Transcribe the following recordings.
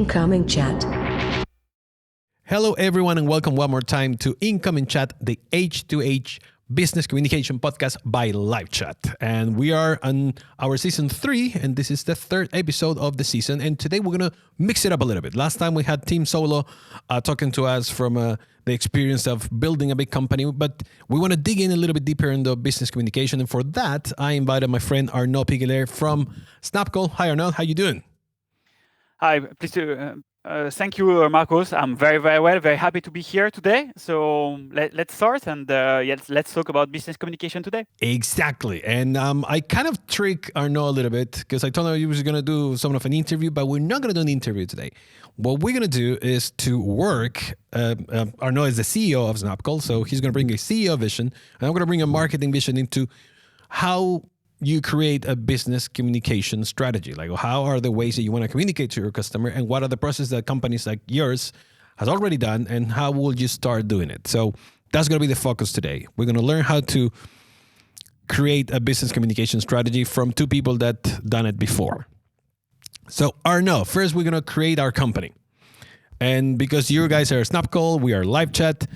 Incoming chat. Hello, everyone, and welcome one more time to Incoming Chat, the H2H business communication podcast by LiveChat. And we are on our season 3, and this is the 3rd episode of the season. And today we're going to mix it up a little bit. Last time we had Team Solo talking to us from the experience of building a big company, but we want to dig in a little bit deeper into business communication. And for that, I invited my friend Arnaud from Snapcall. Hi, Arnaud. How you doing? Hi, please. Thank you, Marcos. I'm very, very well. Very happy to be here today. So let's start and let's talk about business communication today. Exactly. And I kind of trick Arnaud a little bit because I told him he was going to do some of an interview, but we're not going to do an interview today. What we're going to do is to work. Arnaud is the CEO of Snapcall, so he's going to bring a CEO vision, and I'm going to bring a marketing vision into how you create a business communication strategy. Like, how are the ways that you want to communicate to your customer, and what are the processes that companies like yours has already done, and how will you start doing it? So that's going to be the focus today. We're going to learn how to create a business communication strategy from two people that done it before. So Arnaud, first we're going to create our company. And because you guys are Snapcall, we are LiveChat,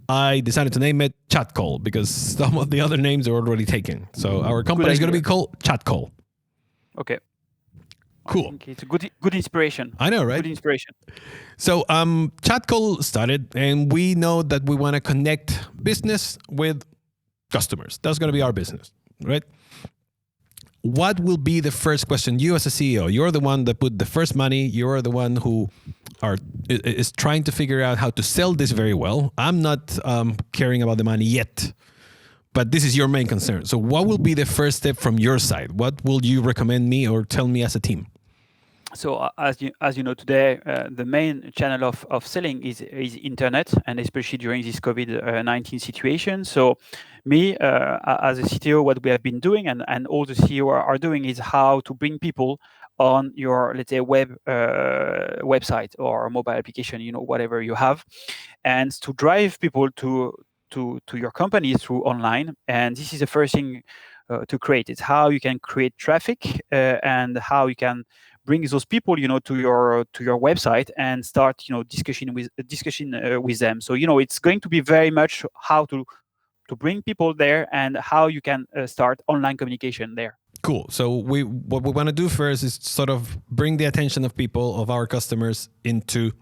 I decided to name it Chatcall because some of the other names are already taken. So our company is going to be called Chatcall. Okay. Cool. I think it's a good inspiration. I know, right? Good inspiration. So Chatcall started, and we know that we want to connect business with customers. That's going to be our business, right? What will be the first question? You as a CEO, you're the one that put the first money. You're the one who is trying to figure out how to sell this very well. I'm not caring about the money yet, but this is your main concern. So what will be the first step from your side? What will you recommend me or tell me as a team? So as you know today, the main channel of selling is internet, and especially during this COVID-19 situation. So me, as a CTO, what we have been doing and all the CEO are doing is how to bring people on your, let's say, website or mobile application, whatever you have, and to drive people to your company through online. And this is the first thing to create. It's how you can create traffic and how you can bring those people, to your website and start, discussion with them. So, it's going to be very much how to bring people there and how you can start online communication there. Cool. So what we want to do first is sort of bring the attention of people, of our customers, into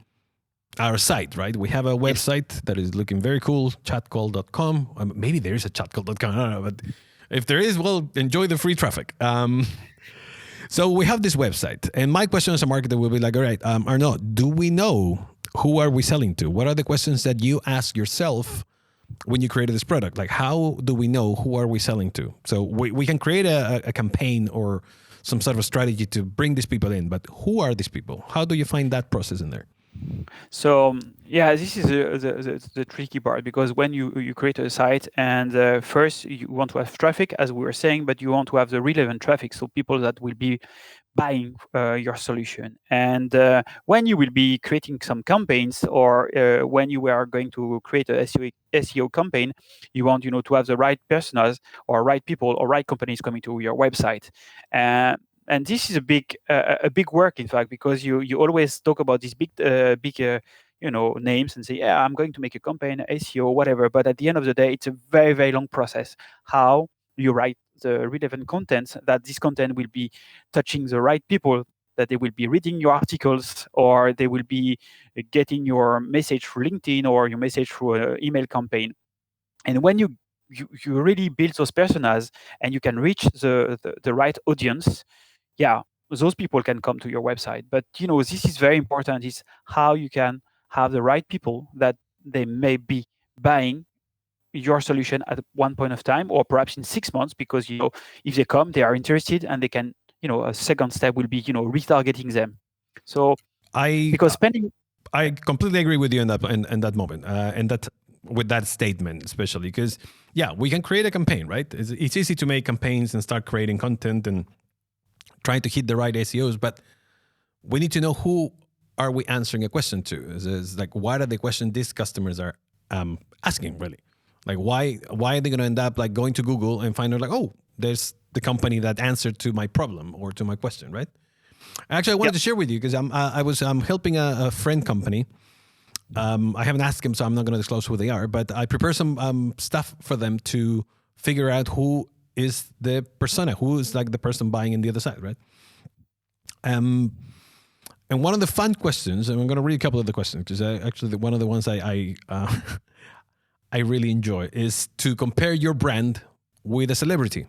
our site, right? We have a website that is looking very cool, chatcall.com. Maybe there is a chatcall.com, I don't know, but if there is, well, enjoy the free traffic. So we have this website, and my question as a marketer will be like, all right, Arnaud, do we know who are we selling to? What are the questions that you ask yourself when you created this product? Like, how do we know who are we selling to? So we can create a campaign or some sort of strategy to bring these people in, but who are these people? How do you find that process in there? So this is the tricky part, because when you create a site and first you want to have traffic, as we were saying, but you want to have the relevant traffic, so people that will be buying your solution. And when you will be creating some campaigns, or when you are going to create a SEO campaign, you want to have the right personas or right people or right companies coming to your website. And this is a big work, in fact, because you always talk about these big names and say, yeah, I'm going to make a campaign, SEO, whatever. But at the end of the day, it's a very, very long process. How you write the relevant content, that this content will be touching the right people, that they will be reading your articles, or they will be getting your message through LinkedIn or your message through an email campaign. And when you really build those personas and you can reach the right audience, those people can come to your website. But this is very important, is how you can have the right people that they may be buying your solution at one point of time, or perhaps in 6 months, because if they come, they are interested, and they can, a second step will be retargeting them. So I completely agree with you in that moment, and that with that statement, especially because we can create a campaign, right? It's easy to make campaigns and start creating content and trying to hit the right SEOs, but we need to know who are we answering a question to. It's like, what are the questions these customers are asking, really? Like, why are they going to end up like going to Google and find out like, oh, there's the company that answered to my problem or to my question, right? Actually, I wanted to share with you because I'm helping a friend company. I haven't asked him, so I'm not going to disclose who they are. But I prepare some stuff for them to figure out who is the persona, who is like the person buying in the other side, right? And one of the fun questions, and I'm going to read a couple of the questions because actually one of the ones I I really enjoy is to compare your brand with a celebrity.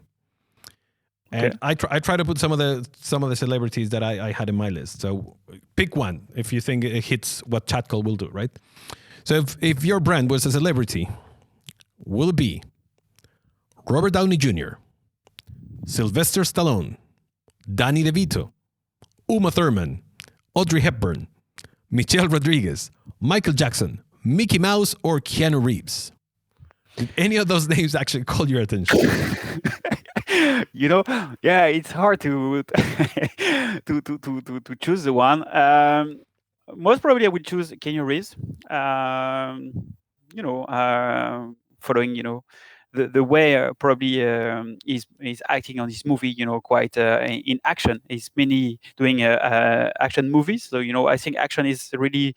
And Okay. I try to put some of the celebrities that I had in my list. So pick one if you think it hits what Chatcall will do, right? So if your brand was a celebrity, will it be Robert Downey Jr., Sylvester Stallone, Danny DeVito, Uma Thurman, Audrey Hepburn, Michelle Rodriguez, Michael Jackson, Mickey Mouse, or Keanu Reeves? Did any of those names actually call your attention? Yeah, it's hard to to choose the one. Most probably, I would choose Keanu Reeves. Following the way probably is acting on this movie. Quite in action. He's mainly doing action movies. So I think action is really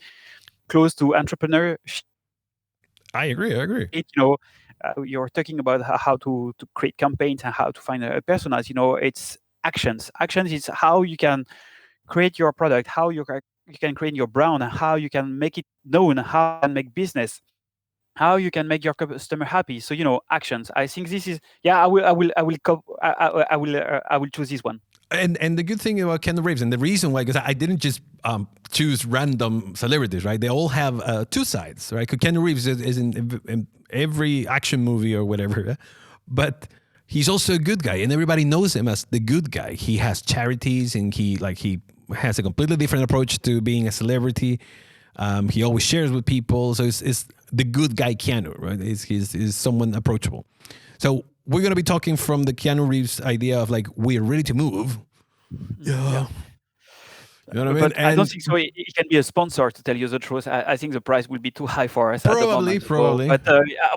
close to entrepreneurship. I agree. You're talking about how to create campaigns and how to find a personas. It's actions. Actions is how you can create your product, how you can create your brand, and how you can make it known, how you can make business, how you can make your customer happy. So actions. I think this is I will choose this one. And the good thing about Keanu Reeves, and the reason why, because I didn't just choose random celebrities, right? They all have two sides, right? Because Keanu Reeves is in every action movie or whatever, but he's also a good guy, and everybody knows him as the good guy. He has charities, and he has a completely different approach to being a celebrity. He always shares with people, so it's the good guy Keanu, right? He's someone approachable. So we're going to be talking from the Keanu Reeves idea of like, we're ready to move. Yeah. You know what I mean? But I don't think so. It can be a sponsor, to tell you the truth. I think the price will be too high for us at the moment. Probably. But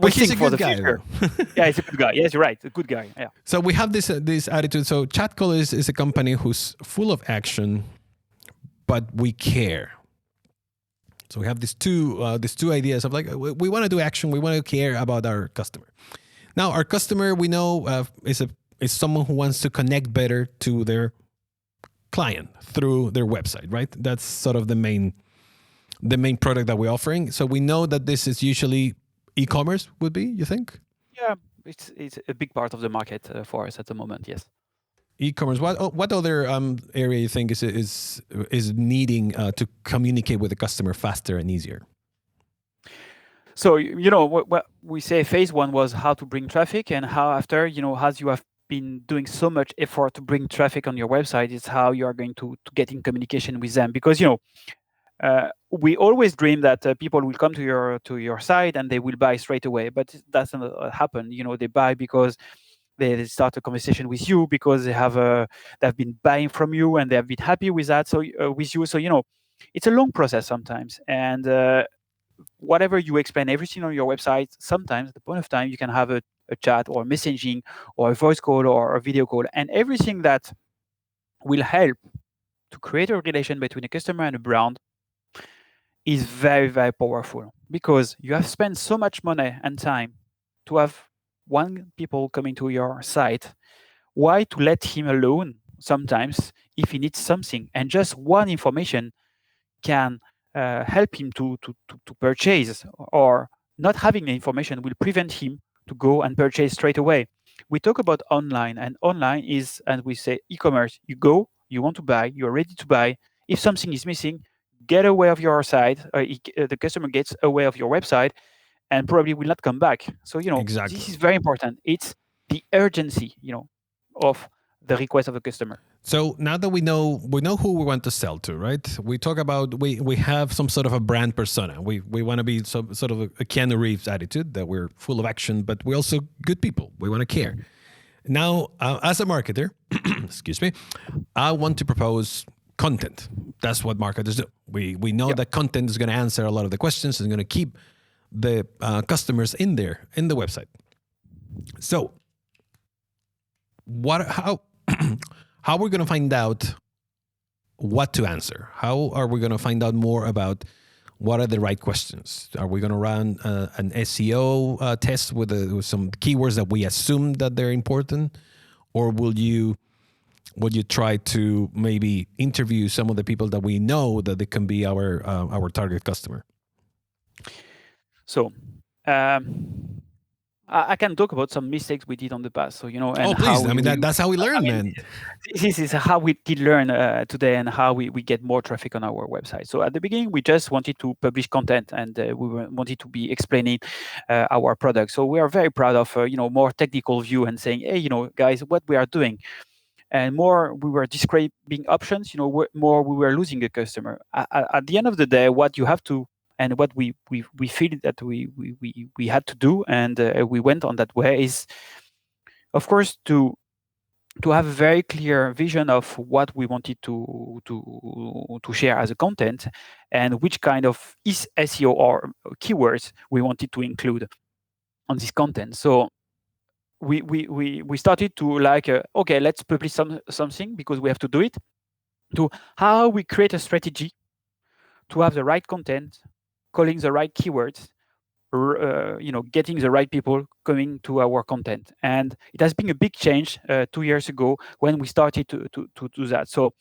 we he's think a for good the guy, future. though. Yeah, he's a good guy. Yes, you're right. A good guy. Yeah. So we have this attitude. So Chatcall is a company who's full of action, but we care. So we have these two ideas of like, we want to do action, we want to care about our customer. Now, our customer, we know, is someone who wants to connect better to their client through their website, right? That's sort of the main product that we're offering. So we know that this is usually e-commerce would be, you think? Yeah, it's a big part of the market for us at the moment. Yes. E-commerce. What other area you think is needing to communicate with the customer faster and easier? So what we say phase one was how to bring traffic, and how after as you have been doing so much effort to bring traffic on your website, is how you are going to get in communication with them, because we always dream that people will come to your site and they will buy straight away, but it doesn't happen. They buy because they start a conversation with you, because they've been buying from you and they have been happy with that. So with you, so it's a long process sometimes, and whatever you explain everything on your website, sometimes at the point of time you can have a chat or messaging or a voice call or a video call, and everything that will help to create a relation between a customer and a brand is very, very powerful, because you have spent so much money and time to have one people coming to your site. Why to let him alone sometimes if he needs something, and just one information can help him to purchase, or not having the information will prevent him to go and purchase straight away. We talk about online, and online is, and we say e-commerce. You go, you want to buy, you're ready to buy. If something is missing, get away of your site. The customer gets away of your website and probably will not come back. So Exactly. this is very important. It's the urgency, of the request of the customer. So now that we know who we want to sell to, right? We talk about we have some sort of a brand persona. We want to be some sort of a Keanu Reeves attitude, that we're full of action, but we're also good people. We want to care. Now, as a marketer, excuse me, I want to propose content. That's what marketers do. We know that content is going to answer a lot of the questions and going to keep the customers in the website. So, how we're going to find out what to answer? How are we going to find out more about what are the right questions? Are we going to run an SEO test with some keywords that we assume that they're important, or will you try to maybe interview some of the people that we know that they can be our target customer? So I can talk about some mistakes we did on the past. So, and please. how That's how we learn, man. This is how we did learn today, and how we get more traffic on our website. So at the beginning, we just wanted to publish content, and we wanted to be explaining our product. So we are very proud of more technical view and saying, hey, guys, what we are doing. And more we were describing options, more we were losing a customer. At the end of the day, what you have to, and what we feel that we had to do, and we went on that way, is, of course, to have a very clear vision of what we wanted to share as a content, and which kind of SEO or keywords we wanted to include on this content. So we started to okay, let's publish something because we have to do it, to how we create a strategy to have the right content, calling the right keywords, getting the right people coming to our content. And it has been a big change 2 years ago when we started to do that. So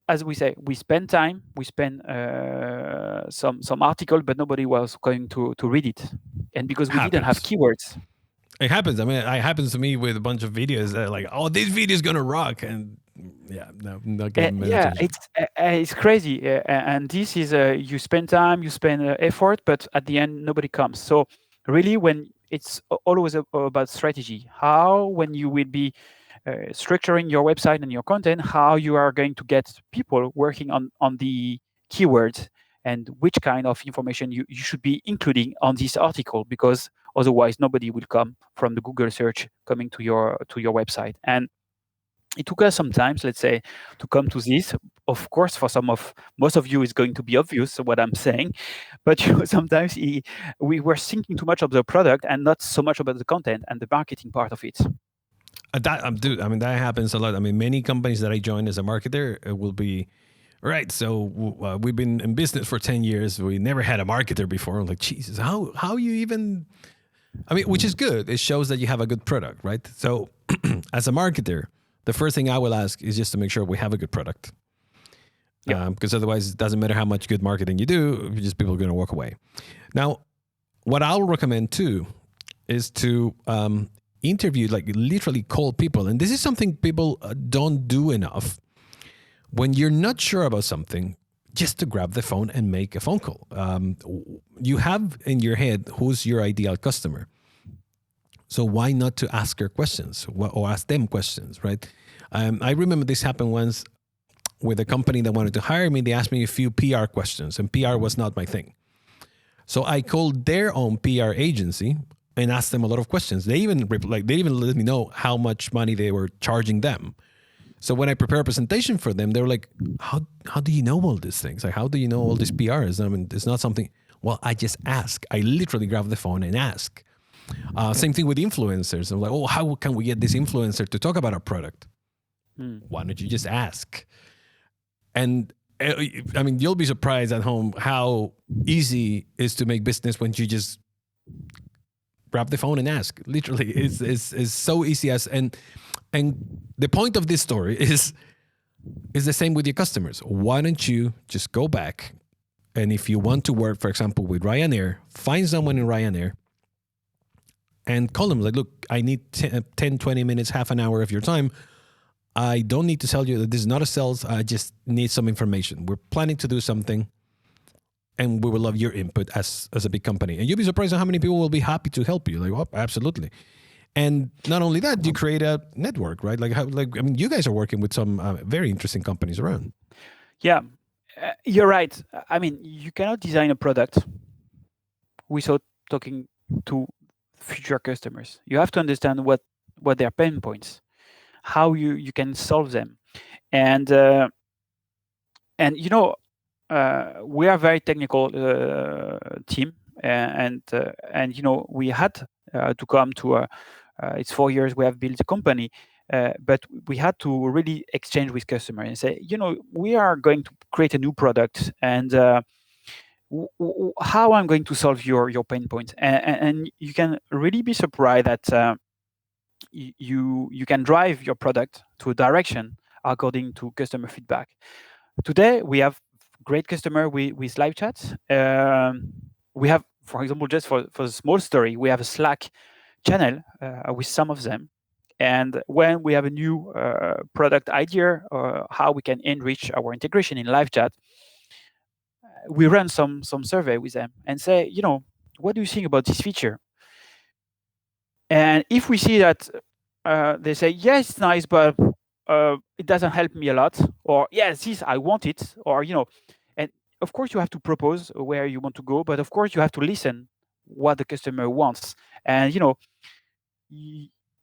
as we say, we spend time, we spend some article, but nobody was going to read it, and because we didn't have keywords. It happens. I mean, it happens to me with a bunch of videos that are like, oh, this video is gonna rock, and not getting attention. It's crazy, and this is you spend time, you spend effort, but at the end nobody comes. So really, when it's always about strategy, how when you will be structuring your website and your content, how you are going to get people working on the keywords, and which kind of information you should be including on this article, because otherwise nobody will come from the Google search coming to your website. And it took us some time, let's say, to come to this. Of course, for most of you, it's going to be obvious what I'm saying, but sometimes we were thinking too much of the product and not so much about the content and the marketing part of it. Dude, I mean, that happens a lot. I mean, many companies that I joined as a marketer will be, right, so we've been in business for 10 years. We never had a marketer before. I'm like, Jesus, how you even... I mean, which is good. It shows that you have a good product, right? So as a marketer, the first thing I will ask is just to make sure we have a good product. Because otherwise, it doesn't matter how much good marketing you do, just people are going to walk away. Now, what I'll recommend too is to interview, like literally call people. And this is something people don't do enough. When you're not sure about something, just to grab the phone and make a phone call. You have in your head who's your ideal customer. So why not to ask her questions or ask them questions, right? I remember this happened once with a company that wanted to hire me. They asked me a few PR questions, and PR was not my thing. So I called their own PR agency and asked them a lot of questions. They even let me know how much money they were charging them. So when I prepare a presentation for them, they were like, how do you know all these things? Like, how do you know all these PRs? I mean, it's not something, well, I just ask. I literally grab the phone and ask. Same thing with influencers. I'm like, oh, how can we get this influencer to talk about our product? Why don't you just ask? And I mean, you'll be surprised at home how easy it is to make business when you just grab the phone and ask. Literally, it's so easy as... And the point of this story is the same with your customers. Why don't you just go back, and if you want to work, for example, with Ryanair, find someone in Ryanair and call them like, look, I need 10, 20 minutes, half an hour of your time. I don't need to tell you that this is not a sales. I just need some information. We're planning to do something, and we will love your input as a big company. And you'll be surprised at how many people will be happy to help you. Like, oh, absolutely. And not only that, you create a network, right? I mean, you guys are working with some very interesting companies around. Yeah, you're right. I mean, you cannot design a product without talking to future customers. You have to understand what their pain points, how you can solve them, and we are a very technical team, and we had to come to it's 4 years we have built a company, But we had to really exchange with customer and say, we are going to create a new product, and how I'm going to solve your pain points. And you can really be surprised that you can drive your product to a direction according to customer feedback. Today we have great customer with LiveChat. We have, for example, just for the small story, we have a Slack channel with some of them. And when we have a new product idea or how we can enrich our integration in LiveChat, we run some survey with them and say, what do you think about this feature? And if we see that they say, yes, it's nice, but it doesn't help me a lot, or yes, this I want it, or and of course you have to propose where you want to go, but of course you have to listen what the customer wants. And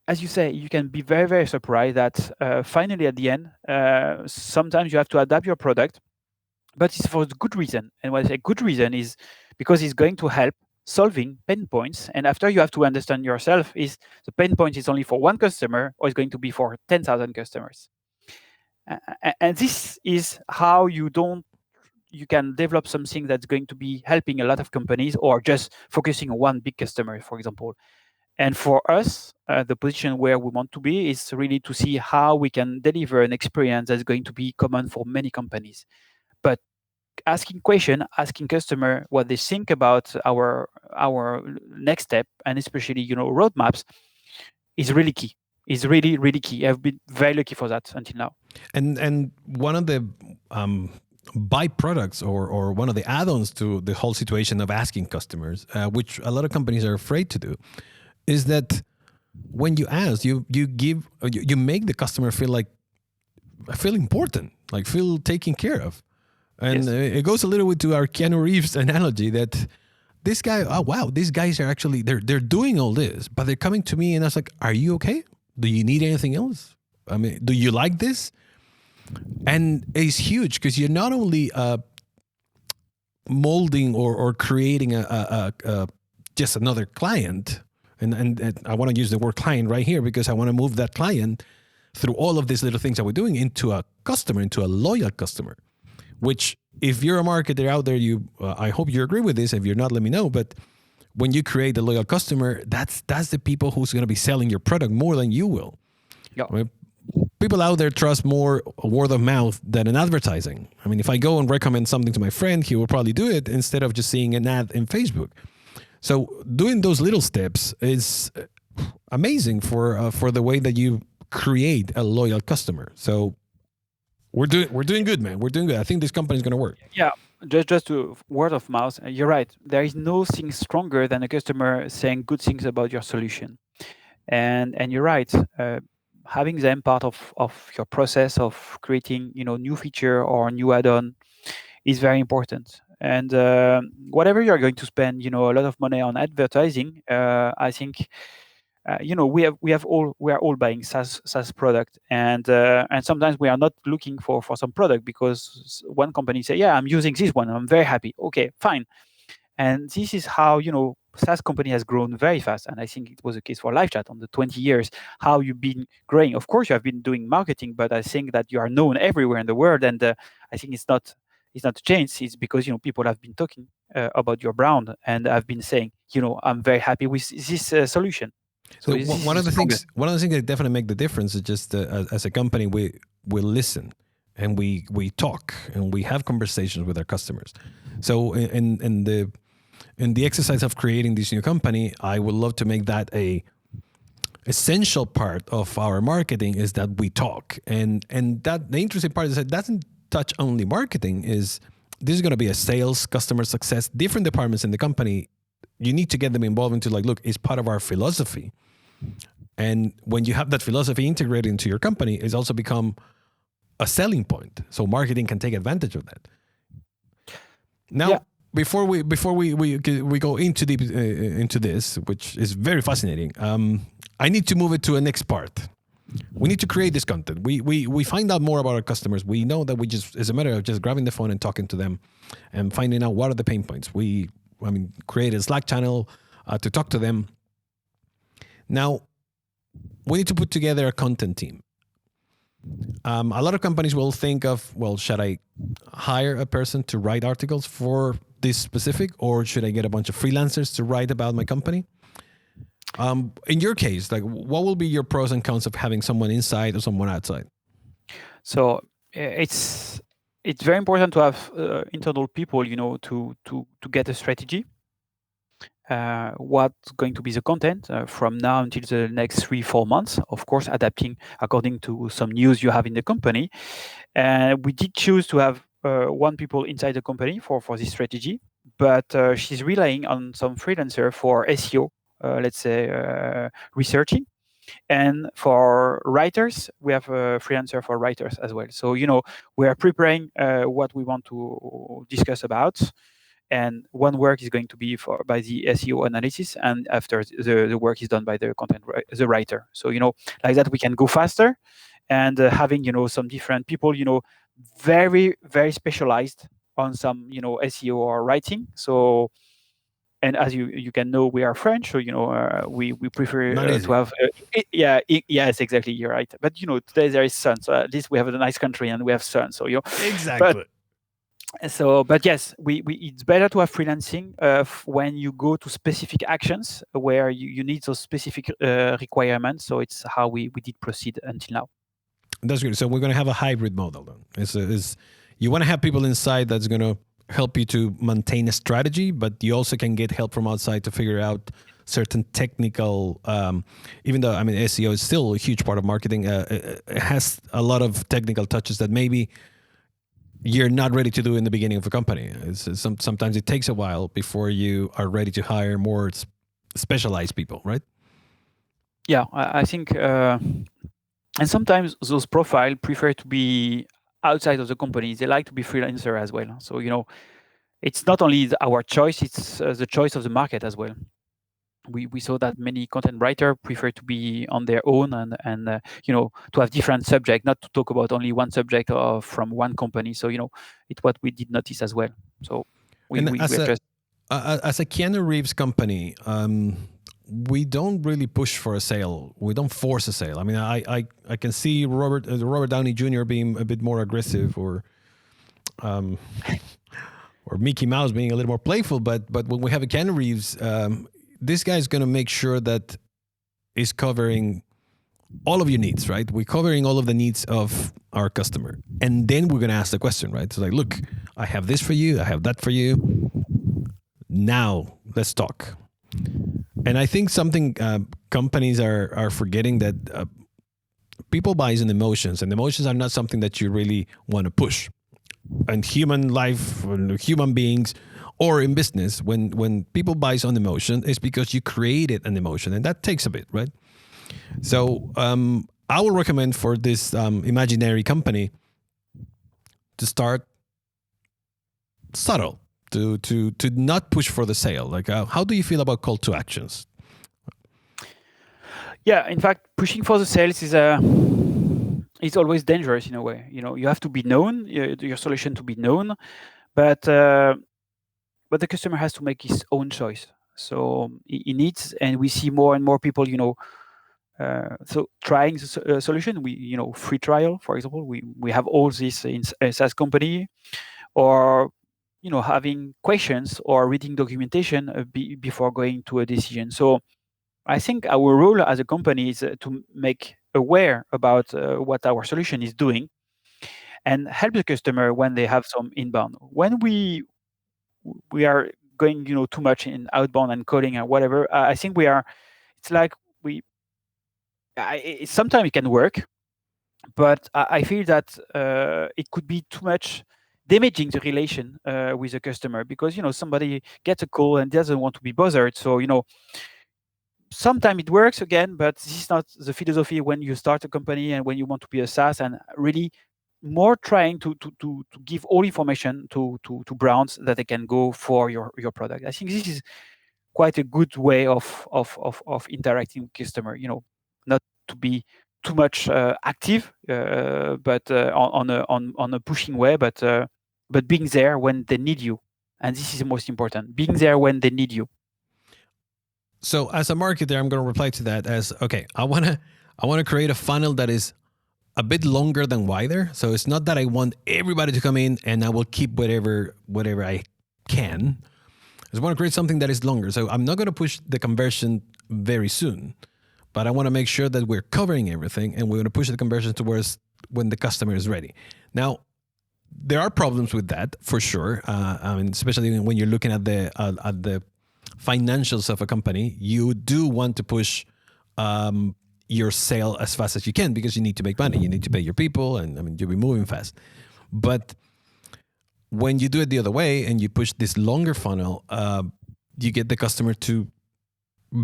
as you say, you can be very, very surprised that finally at the end, sometimes you have to adapt your product, but it's for the good reason. And when I say good reason is because it's going to help solving pain points. And after you have to understand yourself, is the pain point is only for one customer or is going to be for 10,000 customers. And this is how you can develop something that's going to be helping a lot of companies, or just focusing on one big customer, for example. And for us, the position where we want to be is really to see how we can deliver an experience that's going to be common for many companies. But asking customer what they think about our next step, and especially roadmaps, is really key. Is really, really key. I've been very lucky for that until now. And one of the byproducts or one of the add-ons to the whole situation of asking customers, which a lot of companies are afraid to do, is that when you ask, you make the customer feel important, like feel taken care of. And yes, it goes a little bit to our Keanu Reeves analogy that this guy, oh wow, these guys are actually they're doing all this, but they're coming to me and I was like, are you okay? Do you need anything else? I mean, do you like this? And it's huge because you're not only molding or creating a just another client, and I want to use the word client right here because I want to move that client through all of these little things that we're doing into a customer, into a loyal customer. Which, if you're a marketer out there, I hope you agree with this. If you're not, let me know. But when you create a loyal customer, that's the people who's going to be selling your product more than you will. Yeah. I mean, people out there trust more word of mouth than an advertising. I mean, if I go and recommend something to my friend, he will probably do it instead of just seeing an ad in Facebook. So doing those little steps is amazing for the way that you create a loyal customer. So we're doing good, man. We're doing good. I think this company is going to work. Yeah, just to word of mouth. You're right. There is nothing stronger than a customer saying good things about your solution, and you're right. Having them part of your process of creating, new feature or new add-on is very important. And whatever you're going to spend, a lot of money on advertising, I think. We are all buying SaaS product, and sometimes we are not looking for some product because one company say, yeah, I'm using this one, I'm very happy. Okay, fine. And this is how SaaS company has grown very fast, and I think it was the case for LiveChat on the 20 years. How you've been growing? Of course, you have been doing marketing, but I think that you are known everywhere in the world, and I think it's not a change. It's because people have been talking about your brand, and I've been saying, I'm very happy with this solution. So one of the things that definitely make the difference is just as a company we listen and we talk and we have conversations with our customers. So in the exercise of creating this new company, I would love to make that a essential part of our marketing is that we talk, and that the interesting part is that it doesn't touch only marketing. This is going to be a sales, customer success, different departments in the company. You need to get them involved into look, it's part of our philosophy. And when you have that philosophy integrated into your company, it's also become a selling point. So marketing can take advantage of that. Now, before we go into deep into this, which is very fascinating, I need to move it to a next part. We need to create this content. We find out more about our customers. We know that it's a matter of just grabbing the phone and talking to them and finding out what are the pain points. Create a Slack channel to talk to them. Now, we need to put together a content team. A lot of companies will think of, well, should I hire a person to write articles for this specific, or should I get a bunch of freelancers to write about my company? In your case, like, what will be your pros and cons of having someone inside or someone outside? So it's very important to have internal people, to get a strategy. What's going to be the content from now until the next 3-4 months, of course, adapting according to some news you have in the company. And we did choose to have one people inside the company for this strategy, but she's relying on some freelancer for SEO, let's say researching. And for writers, we have a freelancer for writers as well. So, we are preparing what we want to discuss about. And one work is going to be by the SEO analysis, and after the work is done by the the writer. So, like that we can go faster, and having, some different people, very, very specialized on some, SEO or writing. So, and as you can know, we are French, so we prefer to have yes, exactly, you're right. But today there is sun, so at least we have a nice country and we have sun. So exactly. But yes, we it's better to have freelancing when you go to specific actions where you need those specific requirements. So it's how we did proceed until now. That's good. So we're going to have a hybrid model then. You want to have people inside that's going to help you to maintain a strategy, but you also can get help from outside to figure out certain technical, even though, SEO is still a huge part of marketing, it has a lot of technical touches that maybe you're not ready to do in the beginning of a company. Sometimes it takes a while before you are ready to hire more specialized people, right? Yeah, I think, and sometimes those profiles prefer to be outside of the company. They like to be freelancer as well. So, it's not only our choice, it's the choice of the market as well. We saw that many content writers prefer to be on their own and to have different subjects, not to talk about only one subject from one company. So it's what we did notice as well. So as a Keanu Reeves company, we don't really push for a sale. We don't force a sale. I can see Robert Downey Jr. being a bit more aggressive, or Mickey Mouse being a little more playful. But when we have a Keanu Reeves, this guy is going to make sure that is covering all of your needs, right? We're covering all of the needs of our customer. And then we're going to ask the question, right? So like, look, I have this for you. I have that for you. Now let's talk. And I think something companies are forgetting, that people buy in emotions, and emotions are not something that you really want to push. And human life, human beings, or in business, when people buy on emotion, it's because you created an emotion, and that takes a bit, right? So I will recommend for this imaginary company to start subtle, to not push for the sale. Like, how do you feel about call to actions? Yeah, in fact, pushing for the sales it's always dangerous in a way. You have to be known, your solution to be known, but the customer has to make his own choice. So he needs, and we see more and more people, so trying the solution. We, free trial, for example. We have all this in a SaaS company, or having questions or reading documentation before going to a decision. So I think our role as a company is to make aware about what our solution is doing, and help the customer when they have some inbound. When we are going, too much in outbound and coding and whatever, I think it's like sometimes it can work, but I feel that it could be too much damaging the relation with the customer, because somebody gets a call and doesn't want to be bothered. So sometimes it works again, but this is not the philosophy when you start a company and when you want to be a SaaS, and really more trying to give all information to brands that they can go for your product. I think this is quite a good way of interacting with customer. Not to be too much active, but on a pushing way, but being there when they need you, and this is the most important. Being there when they need you. So as a marketer, I'm going to reply to that as, okay, I want I want to create a funnel that is a bit longer than wider. So it's not that I want everybody to come in and I will keep whatever I can. I just want to create something that is longer. So I'm not going to push the conversion very soon, but I want to make sure that we're covering everything and we're going to push the conversion towards when the customer is ready. Now, there are problems with that for sure. I mean, especially when you're looking at the financials of a company, you do want to push your sale as fast as you can because you need to make money. You need to pay your people, and I mean, you'll be moving fast. But when you do it the other way and you push this longer funnel, you get the customer to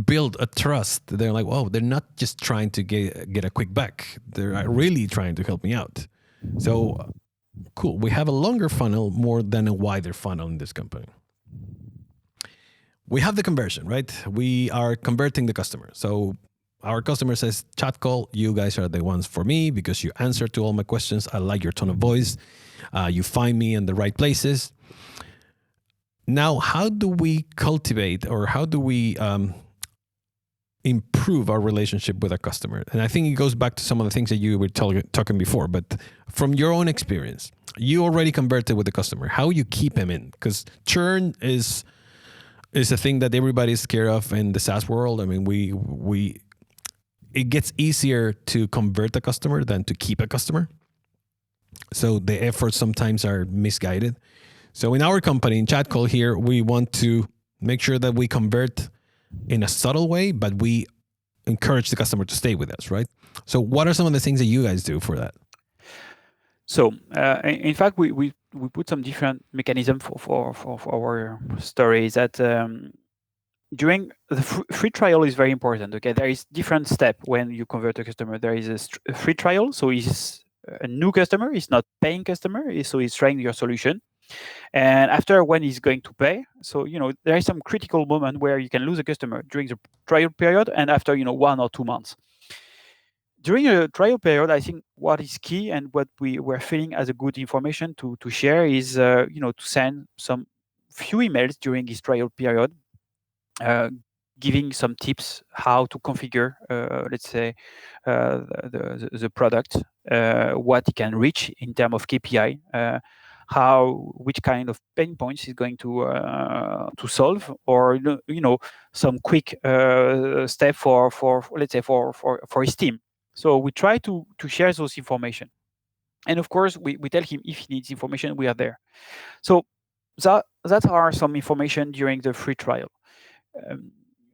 build a trust. They're like, "Oh, they're not just trying to get a quick buck. They're really trying to help me out." So cool. We have a longer funnel more than a wider funnel in this company. We have the conversion, right? We are converting the customer. So our customer says, chat call, you guys are the ones for me because you answer to all my questions. I like your tone of voice. You find me in the right places. Now, how do we cultivate or how do we improve our relationship with a customer? And I think it goes back to some of the things that you were talking before, but from your own experience, you already converted with the customer. How you keep him in? Because churn is a thing that everybody's scared of in the SaaS world. I mean, it gets easier to convert a customer than to keep a customer. So the efforts sometimes are misguided. So in our company, in Chat Call here, we want to make sure that we convert in a subtle way, but we encourage the customer to stay with us, right? So what are some of the things that you guys do for that? So in fact, we put some different mechanism for our story. Is that during the free trial is very important. Okay, there is different step when you convert a customer. There is a free trial, so he's a new customer, he's not paying customer, so he's trying your solution. And after, when he's going to pay, so there is some critical moment where you can lose a customer during the trial period and after 1 or 2 months. During a trial period, I think what is key and what we were feeling as a good information to share is to send some few emails during this trial period, giving some tips how to configure, let's say, the product, what it can reach in terms of KPI, which kind of pain points is going to solve, or some quick step for let's say for his team. So we try to share those information, and of course we tell him if he needs information, we are there. So that are some information during the free trial.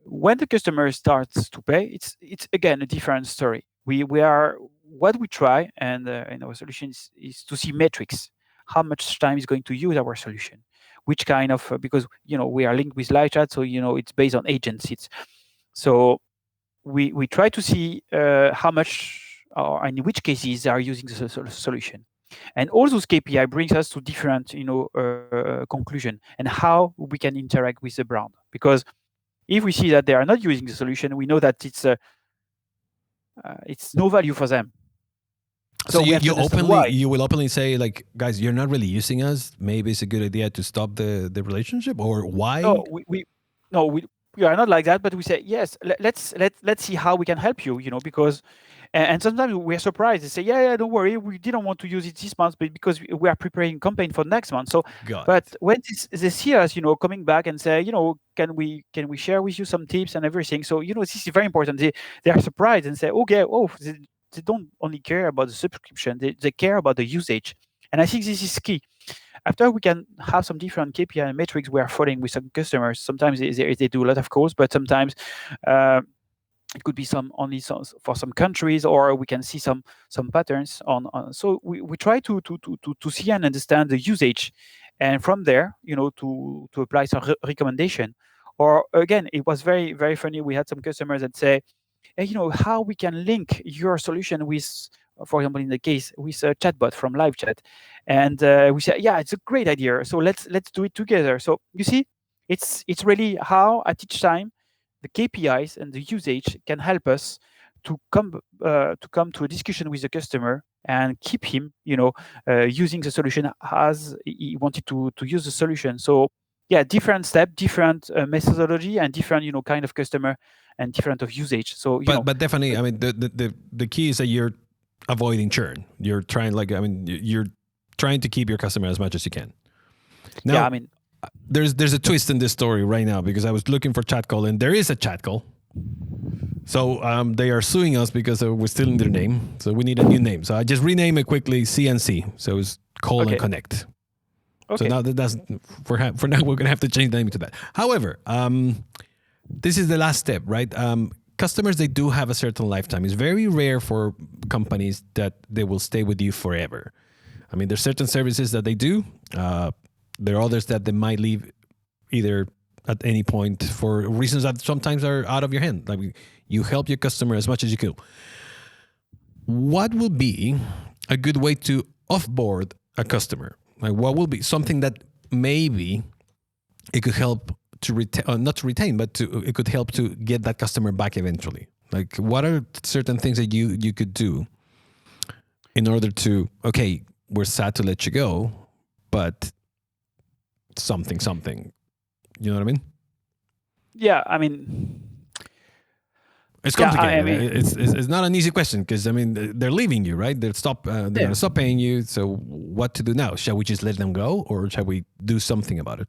When the customer starts to pay, it's again a different story. What we try and in our solutions is to see metrics. How much time is going to use our solution? Which kind of because we are linked with LiveChat, so it's based on agencies. So we try to see how much or in which cases they are using the solution. And all those KPI brings us to different conclusion and how we can interact with the brand. Because if we see that they are not using the solution, we know that it's no value for them. So you will openly say, like, guys, you're not really using us. Maybe it's a good idea to stop the relationship, or why? No, we are not like that, but we say yes. Let's see how we can help you. Because. And sometimes we are surprised. They say, yeah, don't worry, we didn't want to use it this month, but because we are preparing campaign for next month. So, but when they see us, coming back and say, can we share with you some tips and everything? So, this is very important. They are surprised and say, okay, they don't only care about the subscription, they care about the usage. And I think this is key. After we can have some different KPI and metrics we are following with some customers. Sometimes they do a lot of calls, but sometimes it could be only for some countries, or we can see some patterns on. So we try to see and understand the usage, and from there, to apply some recommendation. Or again, it was very, very funny. We had some customers that say, hey, how we can link your solution with, for example, in the case with a chatbot from LiveChat, and we said, yeah, it's a great idea. So let's do it together. So you see, it's really how at each time the KPIs and the usage can help us to come to a discussion with the customer and keep him, using the solution as he wanted to use the solution. So yeah, different step, different methodology, and different kind of customer and different of usage. So but definitely, I mean, the key is that you're avoiding churn. You're trying, you're trying to keep your customer as much as you can. Now, yeah, I mean, there's a twist in this story right now, because I was looking for chat call, and there is a chat call. So they are suing us because we're stealing their name. So we need a new name. So I just rename it quickly CNC. So it's Call and Connect. Okay. So now for now we're gonna have to change the name to that. However, this is the last step, right? Customers, they do have a certain lifetime. It's very rare for companies that they will stay with you forever. I mean, there's certain services that they do. There are others that they might leave either at any point for reasons that sometimes are out of your hand. Like, you help your customer as much as you can. What would be a good way to offboard a customer? Like, what will be something that maybe it could help to retain, not to retain, but it could help to get that customer back eventually? Like, what are certain things that you could do in order to, okay, we're sad to let you go, but something, you know what I mean? Yeah, I mean, it's complicated. It's not an easy question, because I mean, they're leaving you, right? They're going to stop paying you. So what to do now? Shall we just let them go, or shall we do something about it?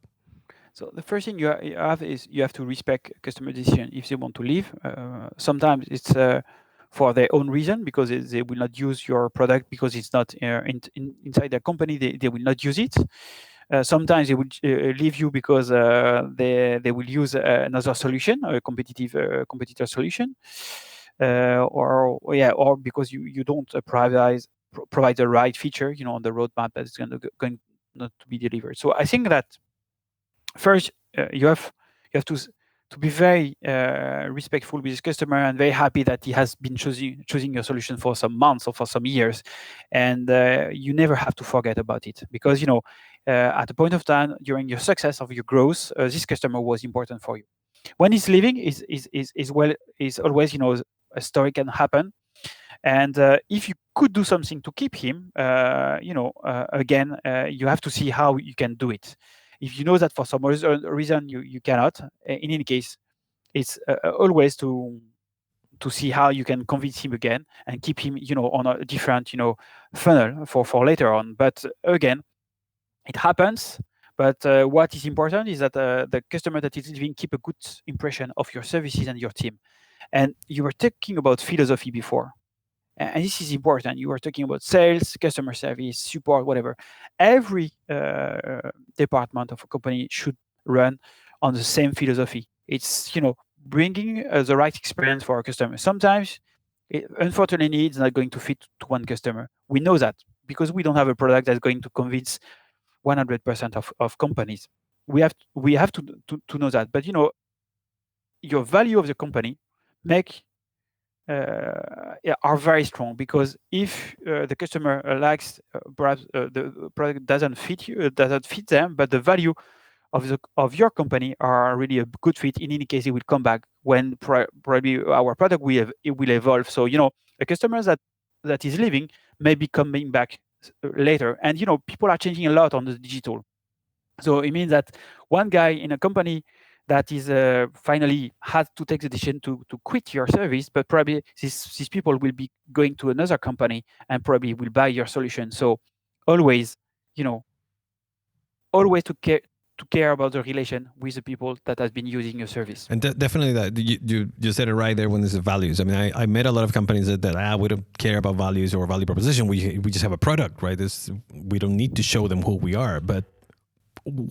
So the first thing you have is you have to respect customer decision if they want to leave. Sometimes it's for their own reason, because they will not use your product because it's not inside their company. They will not use it. Sometimes they will leave you because they will use another solution, a competitor solution, or because you don't provide the right feature, on the roadmap that's going not to be delivered. So I think that first you have to be very respectful with his customer, and very happy that he has been choosing your solution for some months or for some years, and you never have to forget about it, because at a point of time during your success of your growth, this customer was important for you. When he's leaving, is always, a story can happen, and if you could do something to keep him, again, you have to see how you can do it. If you know that for some reason you cannot, in any case, it's always to see how you can convince him again and keep him, on a different, funnel for later on. But again, it happens. But what is important is that the customer that is leaving keep a good impression of your services and your team. And you were talking about philosophy before. And this is important. You are talking about sales, customer service, support, whatever. Every department of a company should run on the same philosophy. It's bringing the right experience for our customers. Sometimes, unfortunately, it's not going to fit to one customer. We know that because we don't have a product that's going to convince 100% of companies. We have to know that. But your value of the company are very strong, because if the customer likes, perhaps the product doesn't fit them, but the value of your company are really a good fit. In any case, it will come back when probably our product will evolve. So a customer that is leaving may be coming back later, and people are changing a lot on the digital. So it means that one guy in a company that is finally had to take the decision to quit your service, but probably these people will be going to another company and probably will buy your solution. So always, always to care about the relation with the people that has been using your service. And definitely that you said it right there when there's values. I mean, I met a lot of companies that we don't care about values or value proposition. We just have a product, right? We don't need to show them who we are, but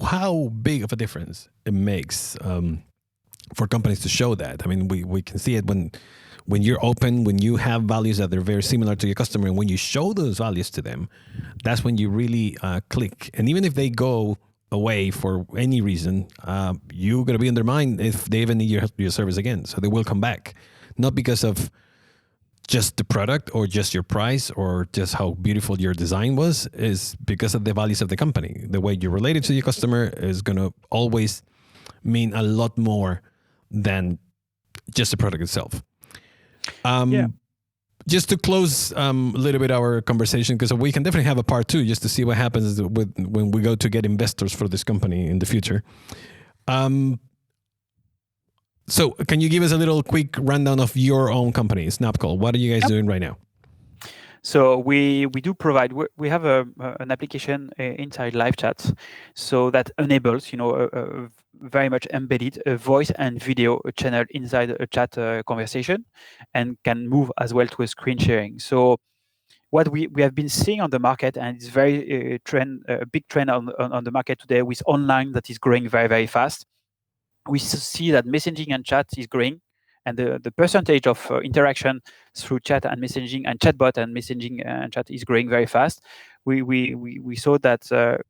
how big of a difference it makes for companies to show that. I mean, we can see it when you're open, when you have values that are very similar to your customer, and when you show those values to them, that's when you really click. And even if they go away for any reason, you're going to be in their mind if they ever need your service again. So they will come back, not because of just the product or just your price or just how beautiful your design was, is because of the values of the company. The way you're related to your customer is going to always mean a lot more than just the product itself. Just to close a little bit our conversation, because we can definitely have a part 2 just to see what happens when we go to get investors for this company in the future. So can you give us a little quick rundown of your own company, Snapcall? What are you guys doing right now? So we do provide. We have an application inside LiveChat, so that enables a very much embedded voice and video channel inside a chat conversation, and can move as well to a screen sharing. So what we have been seeing on the market, and it's very big trend on the market today, with online that is growing very, very fast. We see that messaging and chat is growing, and the percentage of interaction through chat and messaging and chatbot and messaging and chat is growing very fast. We saw that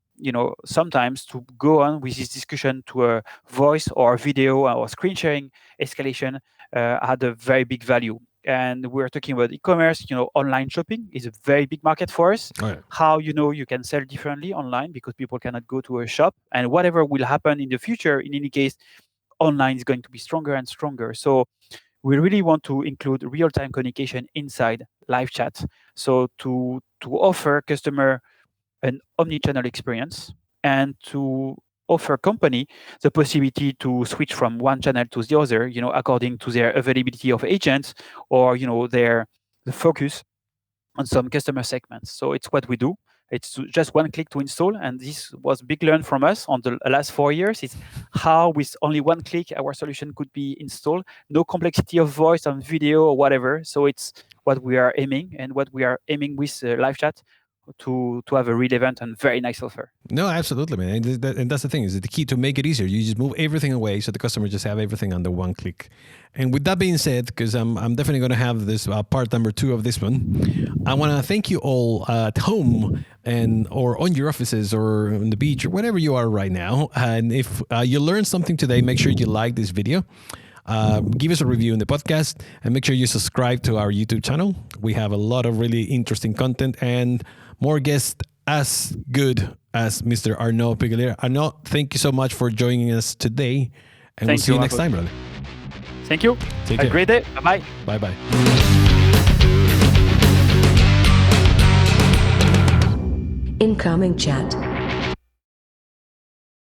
sometimes to go on with this discussion to a voice or video or screen sharing escalation had a very big value. And we're talking about e-commerce. Online shopping is a very big market for us. Oh, yeah. How you can sell differently online because people cannot go to a shop, and whatever will happen in the future, in any case, online is going to be stronger and stronger. So we really want to include real-time communication inside LiveChat, so to offer customer an omni-channel experience, and to offer company the possibility to switch from one channel to the other, according to their availability of agents, or the focus on some customer segments. So it's what we do. It's just one click to install, and this was big learn from us on the last 4 years. It's how with only one click our solution could be installed, no complexity of voice and video or whatever. So it's what we are aiming, and what we are aiming with LiveChat to have a relevant and very nice offer. No, absolutely, man. And that's the thing, is the key to make it easier. You just move everything away so the customer just have everything under one click. And with that being said, because I'm definitely going to have this part number 2 of this one, I want to thank you all at home or on your offices or on the beach or wherever you are right now. And if you learned something today, make sure you like this video. Give us a review in the podcast, and make sure you subscribe to our YouTube channel. We have a lot of really interesting content and more guests as good as Mr. Arnaud Pigalier. Arnaud, thank you so much for joining us today, and we'll see you next time, brother. Thank you. Take care. Have a great day. Bye-bye. Bye-bye. Incoming chat.